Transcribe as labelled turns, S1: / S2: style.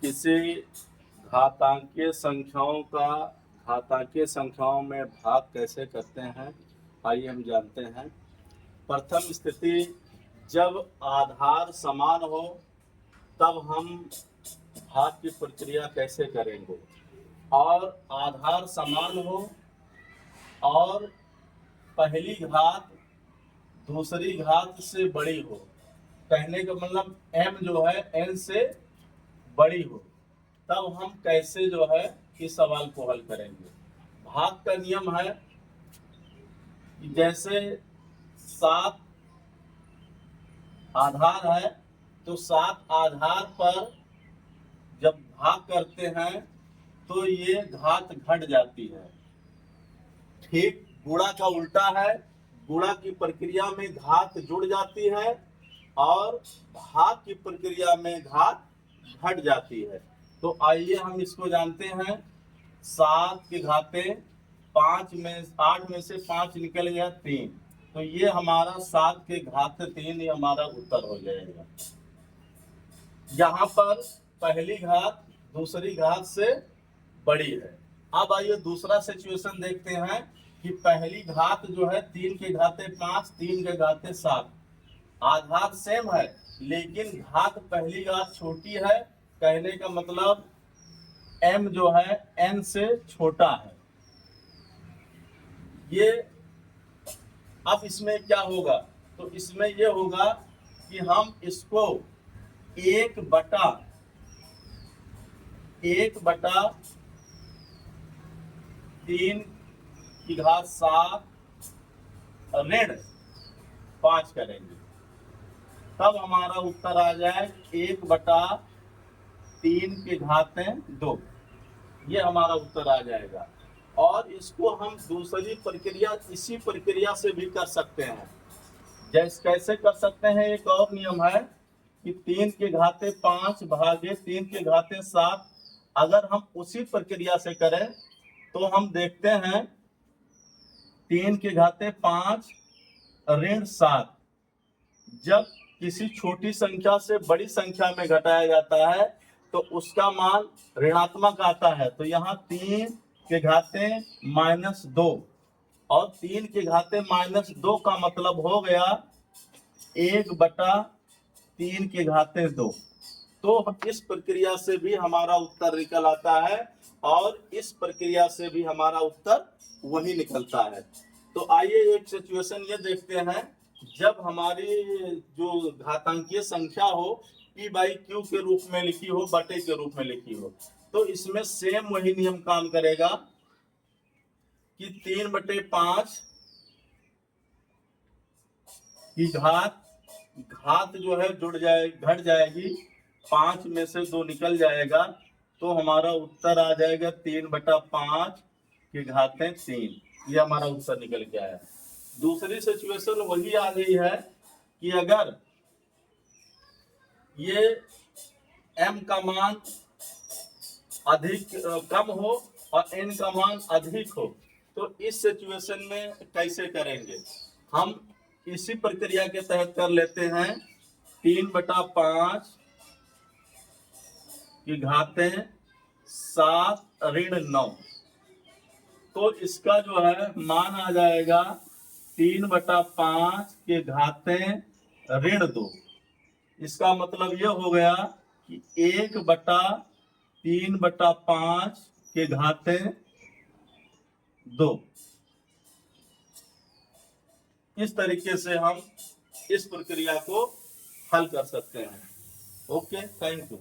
S1: किसी घातांकीय संख्याओं में भाग कैसे करते हैं, आइए हम जानते हैं। प्रथम स्थिति, जब आधार समान हो तब हम भाग की प्रक्रिया कैसे करेंगे। और आधार समान हो और पहली घात दूसरी घात से बड़ी हो, कहने का मतलब m जो है n से बड़ी हो, तब हम कैसे जो है इस सवाल को हल करेंगे। भाग का नियम है कि जैसे 7 आधार है तो 7 आधार पर जब भाग करते हैं तो ये घात घट जाती है। ठीक गुणा का उल्टा है, गुणा की प्रक्रिया में घात जुड़ जाती है और भाग की प्रक्रिया में घात घट जाती है। तो आइए हम इसको जानते हैं। 7 की घातें 8 में से 5 निकल गया 3, तो ये हमारा 7 के घात 3 ये हमारा उत्तर हो जाएगा। यहाँ पर पहली घात दूसरी घात से बड़ी है। अब आइए दूसरा सिचुएशन देखते हैं कि पहली घात जो है 3 के घाते 5, 3 के घाते 7, आधार सेम है लेकिन घात पहली घात छोटी है, कहने का मतलब m जो है n से छोटा है। ये अब इसमें क्या होगा, तो इसमें ये होगा कि हम इसको 1/3 की घात 7 ऋण 5 करेंगे, तब हमारा उत्तर आ जाए 1/3 की घातें 2, ये हमारा उत्तर आ जाएगा। और इसको हम दूसरी प्रक्रिया इसी प्रक्रिया से भी कर सकते हैं। जैसे कैसे कर सकते हैं, एक और नियम है कि 3 के घाते 5 भागे 3 के घाते 7, अगर हम उसी प्रक्रिया से करें तो हम देखते हैं 3 के घाते 5 ऋण 7 जब किसी छोटी संख्या से बड़ी संख्या में घटाया जाता है तो उसका मान ऋणात्मक आता है। तो यहाँ 3 के घाते -2 और 3 के घाते -2 का मतलब हो गया 1/3 के घाते 2। तो इस प्रक्रिया से भी हमारा उत्तर निकल आता है और इस प्रक्रिया से भी हमारा उत्तर वही निकलता है। तो आइए एक सिचुएशन ये देखते हैं, जब हमारी जो घातांकीय संख्या हो p/q के रूप में लिखी हो, बटे के रूप में लिखी हो, तो इसमें सेम वही नियम काम करेगा कि 3/5 की घात जो है घट जाएगी, 5 में से 2 निकल जाएगा, तो हमारा उत्तर आ जाएगा 3/5 की घातें 3, ये हमारा उत्तर निकल के आया। दूसरी सिचुएशन वही आ गई है कि अगर ये m का मान कम हो और n का मान अधिक हो, तो इस सिचुएशन में कैसे करेंगे। हम इसी प्रक्रिया के तहत कर लेते हैं। 3/5 की घातें 7 ऋण 9, तो इसका जो है मान आ जाएगा 3/5 के घातें ऋण 2। इसका मतलब ये हो गया कि 1/3/5 के घातें 2। इस तरीके से हम इस प्रक्रिया को हल कर सकते हैं। Okay, thank you.